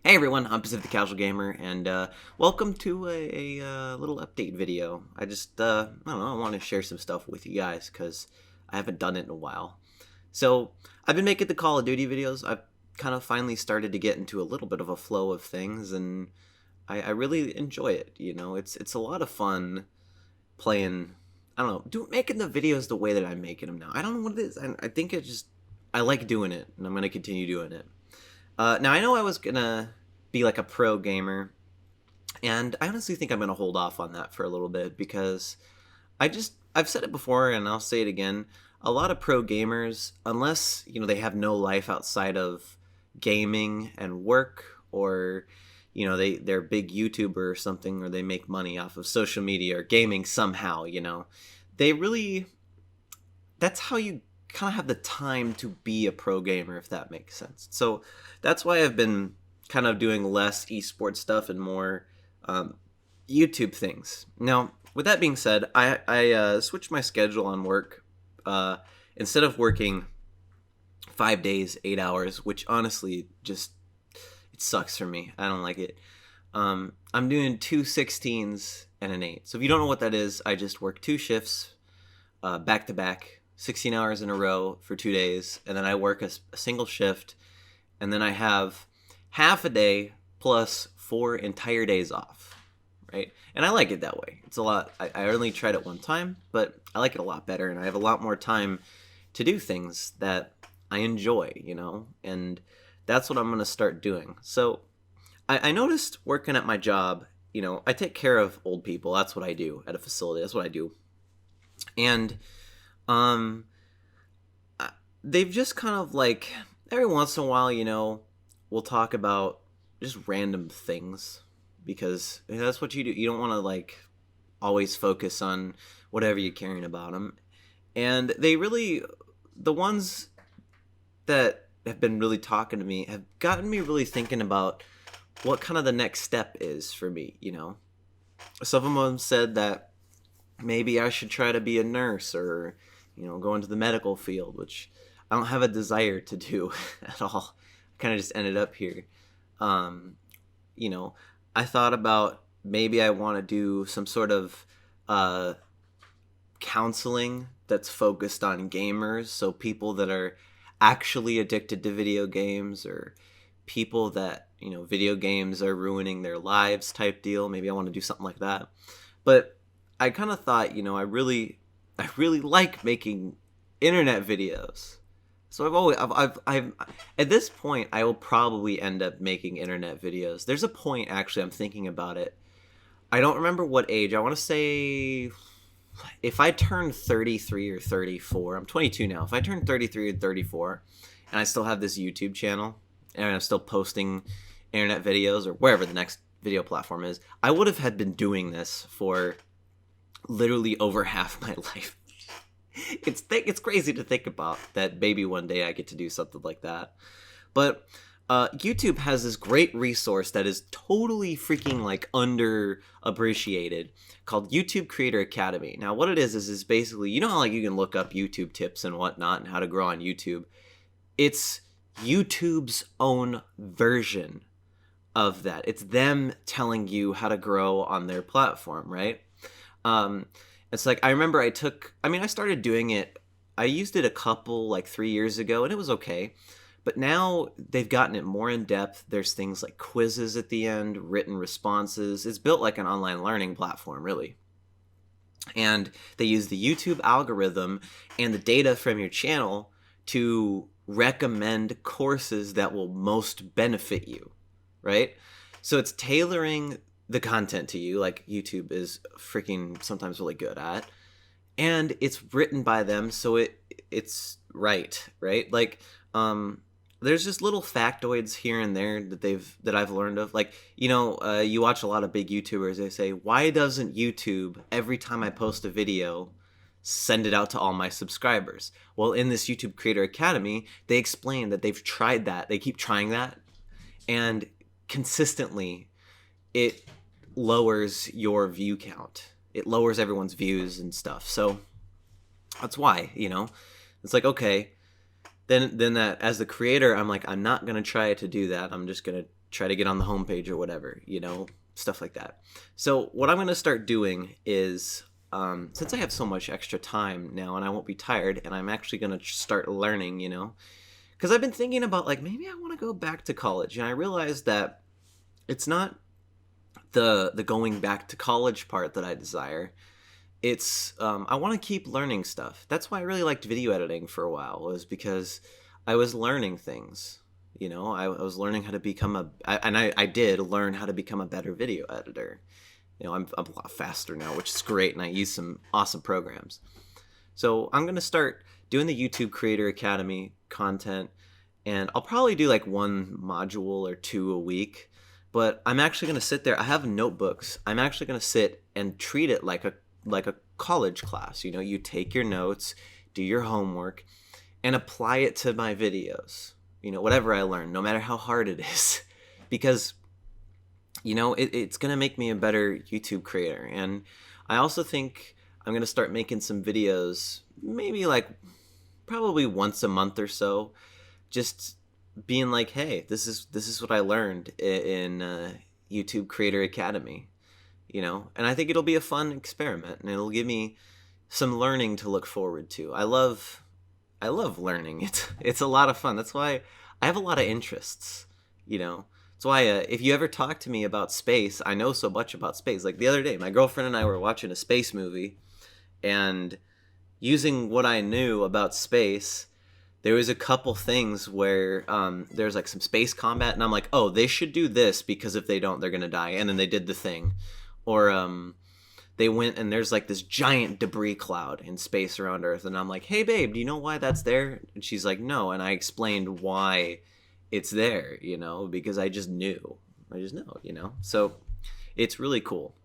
Hey everyone, I'm Pacific the Casual Gamer, and welcome to a little update video. I don't know, I want to share some stuff with you guys because I haven't done it in a while. So, I've been making the Call of Duty videos. I've kind of finally started to get into a little bit of a flow of things, and I really enjoy it. It's a lot of fun playing. I don't know, making the videos the way that I'm making them now. I don't know what it is. I think I like doing it, and I'm gonna continue doing it. Now I know I was gonna be like a pro gamer, and I honestly think I'm gonna hold off on that for a little bit because I've said it before and I'll say it again. A lot of pro gamers, unless they have no life outside of gaming and work, or they're a big YouTuber or something, or they make money off of social media or gaming somehow. They really that's how you kind of have the time to be a pro gamer, if that makes sense. So that's why I've been kind of doing less esports stuff and more YouTube things. Now, with that being said, I switched my schedule on work. Instead of working 5 days, 8 hours, which honestly just it sucks for me. I don't like it. I'm doing 2 16s and an 8. So if you don't know what that is, I just work 2 shifts back to back, 16 hours in a row for 2 days, and then I work a single shift, and then I have half a day plus 4 entire days off, right? And I like it that way. It's a lot. I only tried it one time, but I like it a lot better, and I have a lot more time to do things that I enjoy, and that's what I'm going to start doing. So I noticed working at my job, I take care of old people. That's what I do at a facility. That's what I do. And um they've just kind of like every once in a while, we'll talk about just random things because that's what you do. You don't want to like always focus on whatever you're caring about them. And the ones that have been really talking to me have gotten me really thinking about what kind of the next step is for me. Some of them said that maybe I should try to be a nurse or go into the medical field, which I don't have a desire to do at all. I kind of just ended up here. You know, I thought about maybe I want to do some sort of counseling that's focused on gamers, so people that are actually addicted to video games, or people that video games are ruining their lives type deal. Maybe I want to do something like that. But I kind of thought, I really like making internet videos. So I've at this point, I will probably end up making internet videos. There's a point, actually, I'm thinking about it. I don't remember what age. I want to say if I turn 33 or 34, I'm 22 now. If I turn 33 or 34 and I still have this YouTube channel and I'm still posting internet videos or wherever the next video platform is, I would have had been doing this for literally over half my life. It's crazy to think about that maybe one day I get to do something like that. But YouTube has this great resource that is totally freaking like underappreciated called YouTube Creator Academy. Now what it is basically, how like you can look up YouTube tips and whatnot and how to grow on YouTube. It's YouTube's own version of that. It's them telling you how to grow on their platform, right? It's like, I remember I started doing it. I used it a couple, like 3 years ago, and it was okay. But now they've gotten it more in depth. There's things like quizzes at the end, written responses. It's built like an online learning platform, really. And they use the YouTube algorithm and the data from your channel to recommend courses that will most benefit you, right? So it's tailoring the content to you, like YouTube is freaking sometimes really good at, and it's written by them, so it's right? Like, there's just little factoids here and there that I've learned of. Like, you watch a lot of big YouTubers, they say, why doesn't YouTube, every time I post a video, send it out to all my subscribers? Well, in this YouTube Creator Academy, they explain that they've tried that. They keep trying that, and consistently it lowers your view count. It lowers everyone's views and stuff. So that's why, it's like, okay, then that as the creator, I'm like, I'm not going to try to do that. I'm just going to try to get on the homepage or whatever, stuff like that. So what I'm going to start doing is, since I have so much extra time now and I won't be tired, and I'm actually going to start learning, because I've been thinking about, like, maybe I want to go back to college, and I realized that it's not the going back to college part that I desire. It's I want to keep learning stuff. That's why I really liked video editing for a while, was because I was learning things. I was learning how to become I did learn how to become a better video editor. I'm a lot faster now, which is great, and I use some awesome programs. So I'm going to start doing the YouTube Creator Academy content, and I'll probably do like one module or two a week, but I'm actually going to sit there. I have notebooks. I'm actually going to sit and treat it like a college class. You take your notes, do your homework, and apply it to my videos. Whatever I learn, no matter how hard it is, because it's going to make me a better YouTube creator. And I also think I'm going to start making some videos, maybe like probably once a month or so, just being like, hey, this is what I learned in YouTube Creator Academy, and I think it'll be a fun experiment, and it'll give me some learning to look forward to. I love learning. It's a lot of fun. That's why I have a lot of interests, That's why if you ever talk to me about space, I know so much about space. Like the other day, my girlfriend and I were watching a space movie, and using what I knew about space, there was a couple things where there's like some space combat, and I'm like, oh, they should do this, because if they don't, they're gonna die. And then they did the thing. Or they went and there's like this giant debris cloud in space around Earth, and I'm like, hey babe, do you know why that's there? And she's like, no. And I explained why it's there, because I just know, so it's really cool.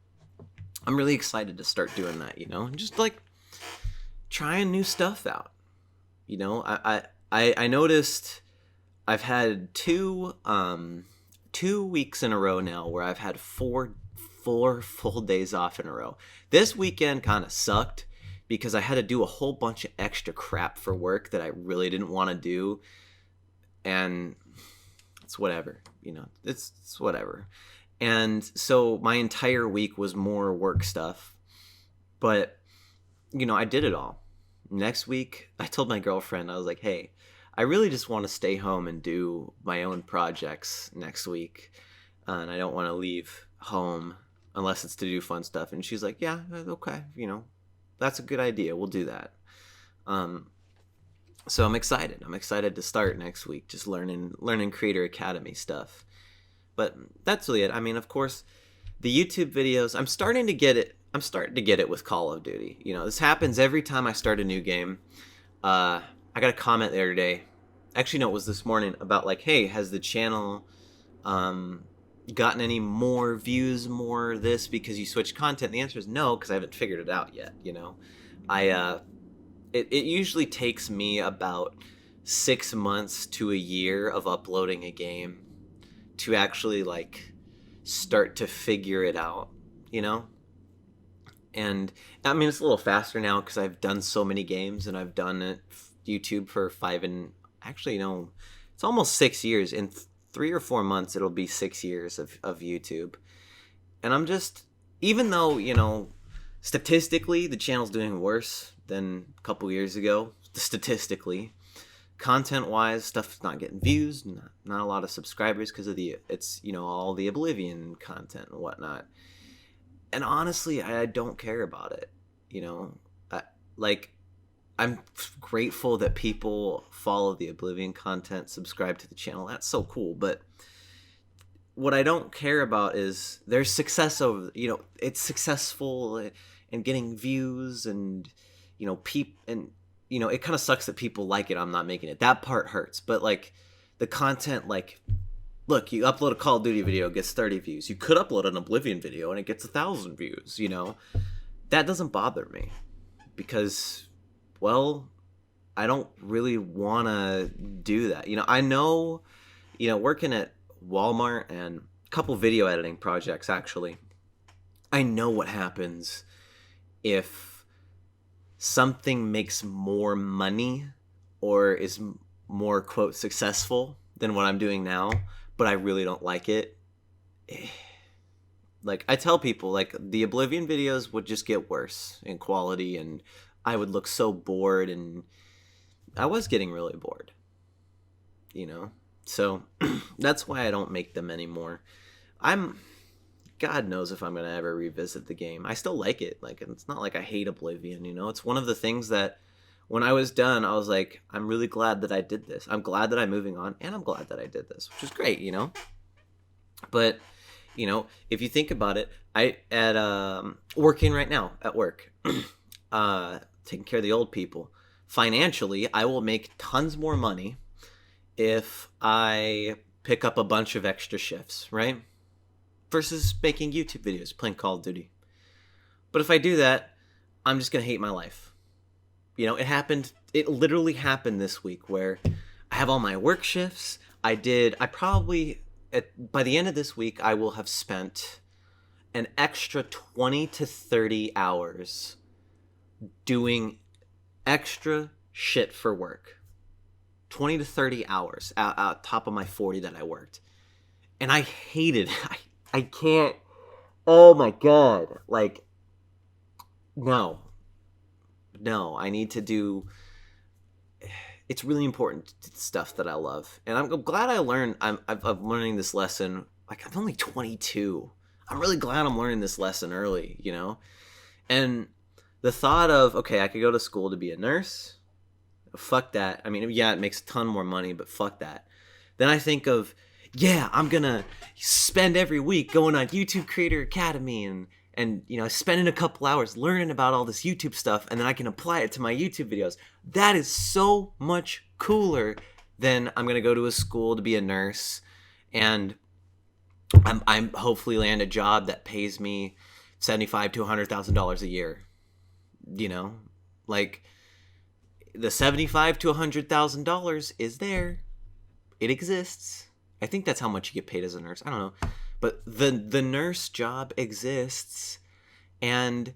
I'm really excited to start doing that, just like trying new stuff out. I noticed I've had two weeks in a row now where I've had four full days off in a row. This weekend kind of sucked because I had to do a whole bunch of extra crap for work that I really didn't want to do, and it's whatever, it's whatever. And so my entire week was more work stuff, but I did it all. Next week, I told my girlfriend, I was like, hey, I really just want to stay home and do my own projects next week, and I don't want to leave home unless it's to do fun stuff. And she's like, yeah, okay, that's a good idea, we'll do that. So I'm excited to start next week, just learning Creator Academy stuff. But that's really it. I mean, of course, the YouTube videos, I'm starting to get it with Call of Duty. This happens every time I start a new game. I got a comment the other day, actually no, it was this morning, about like, hey, has the channel gotten any more views, more this, because you switched content? The answer is no, because I haven't figured it out yet. It usually takes me about 6 months to a year of uploading a game to actually like start to figure it out, and I mean, it's a little faster now because I've done so many games, and I've done YouTube for it's almost 6 years. In 3 or 4 months it'll be 6 years of YouTube. And I'm just, even though statistically the channel's doing worse than a couple years ago, statistically, content wise, stuff's not getting views, not a lot of subscribers, because of all the Oblivion content and whatnot. And honestly, I don't care about it. I'm grateful that people follow the Oblivion content, subscribe to the channel. That's so cool. But what I don't care about is there's success over, it's successful and getting views, and, it kind of sucks that people like it. I'm not making it. That part hurts. But like the content, like, look, you upload a Call of Duty video, it gets 30 views. You could upload an Oblivion video and it gets 1,000 views, That doesn't bother me because, well, I don't really want to do that. I know, working at Walmart and a couple video editing projects, actually, I know what happens if something makes more money or is more, quote, successful than what I'm doing now, but I really don't like it. Like, I tell people, like, the Oblivion videos would just get worse in quality, and I would look so bored, and I was getting really bored, you know? So, that's why I don't make them anymore. God knows if I'm going to ever revisit the game. I still like it. Like, it's not like I hate Oblivion, you know? It's one of the things that, when I was done, I was like, I'm really glad that I did this. I'm glad that I'm moving on, and I'm glad that I did this, which is great, you know? But, you know, if you think about it, working right now at work, taking care of the old people. Financially, I will make tons more money if I pick up a bunch of extra shifts, right? Versus making YouTube videos, playing Call of Duty. But if I do that, I'm just going to hate my life. You know, it literally happened this week where I have all my work shifts. By the end of this week, I will have spent an extra 20 to 30 hours doing extra shit for work. 20 to 30 hours out top of my 40 that I worked. And I hated it. I can't. Oh my God. Like, no, I need to do. It's really important stuff that I love, and I'm glad I learned. I'm learning this lesson. Like, I'm only 22. I'm really glad I'm learning this lesson early, you know. And the thought of, okay, I could go to school to be a nurse. Fuck that. I mean, yeah, it makes a ton more money, but fuck that. Then I think of, yeah, I'm gonna spend every week going on YouTube Creator Academy and you know, spending a couple hours learning about all this YouTube stuff, and then I can apply it to my YouTube videos. That is so much cooler than I'm gonna go to a school to be a nurse, and I'm hopefully land a job that pays me $75,000 to $100,000 a year. You know, like, the $75,000 to $100,000 is there. It exists. I think that's how much you get paid as a nurse. I don't know. But the nurse job exists, and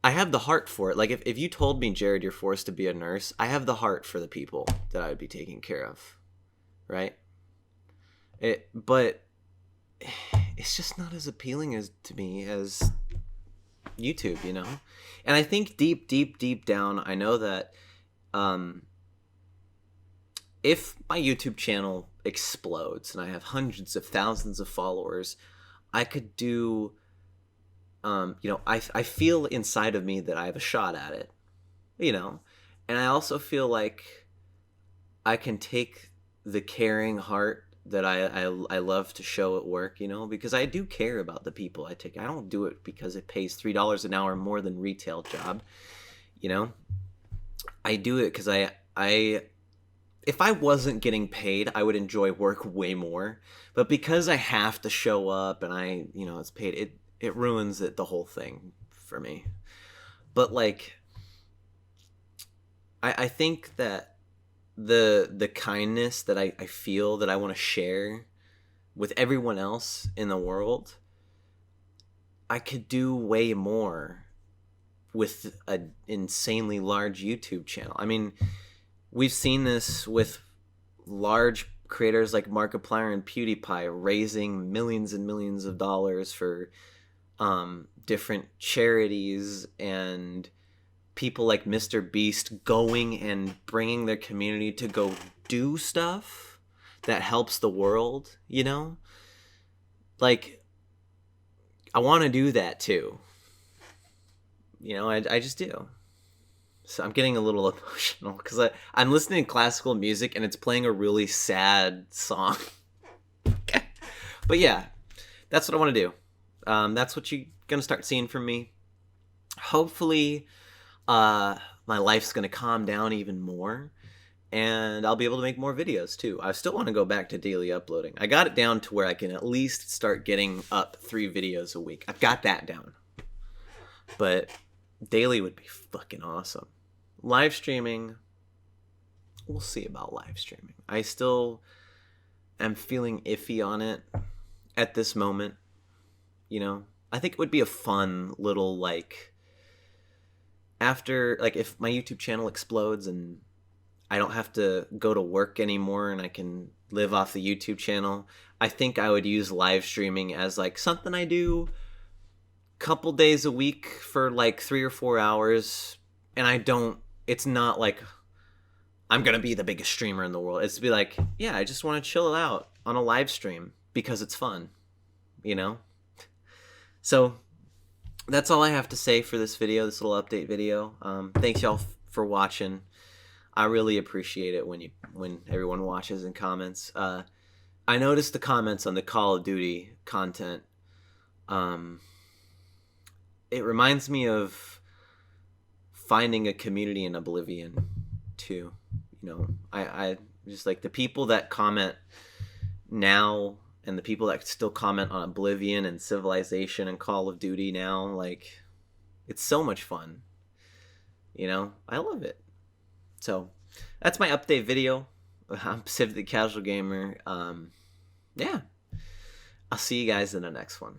I have the heart for it. Like, if you told me, Jared, you're forced to be a nurse, I have the heart for the people that I would be taking care of, right? But it's just not as appealing to me as YouTube, you know? And I think deep down, I know that if my YouTube channel explodes and I have hundreds of thousands of followers, I could do, you know, I feel inside of me that I have a shot at it, you know, and I also feel like I can take the caring heart that I love to show at work, you know, because I do care about the people I take. I don't do it because it pays $3 an hour more than retail job, you know. I do it because if I wasn't getting paid, I would enjoy work way more. But because I have to show up and you know, it's paid, it ruins the whole thing for me. But, like, I think that the kindness that I feel that I want to share with everyone else in the world, I could do way more with an insanely large YouTube channel. I mean, we've seen this with large creators like Markiplier and PewDiePie raising millions and millions of dollars for different charities, and people like Mr. Beast going and bringing their community to go do stuff that helps the world, you know? Like, I want to do that too. You know, I just do. So I'm getting a little emotional because I'm listening to classical music and it's playing a really sad song. But yeah, that's what I want to do. That's what you're going to start seeing from me. Hopefully, my life's going to calm down even more, and I'll be able to make more videos too. I still want to go back to daily uploading. I got it down to where I can at least start getting up 3 videos a week. I've got that down. But daily would be fucking awesome. Live streaming, we'll see about live streaming. I still am feeling iffy on it at this moment. You know, I think it would be a fun little, like, after, like, if my YouTube channel explodes and I don't have to go to work anymore and I can live off the YouTube channel, I think I would use live streaming as like something I do couple days a week for like 3 or 4 hours, and it's not like I'm gonna be the biggest streamer in the world. It's to be like, yeah, I just want to chill out on a live stream because it's fun, you know. So that's all I have to say for this video, this little update video. Thanks y'all for watching. I really appreciate it when everyone watches and comments. I noticed the comments on the Call of Duty content. It reminds me of finding a community in Oblivion too. You know, I just like the people that comment now and the people that still comment on Oblivion and Civilization and Call of Duty now. Like, it's so much fun. You know, I love it. So that's my update video. I'm Pacific the Casual Gamer. Yeah, I'll see you guys in the next one.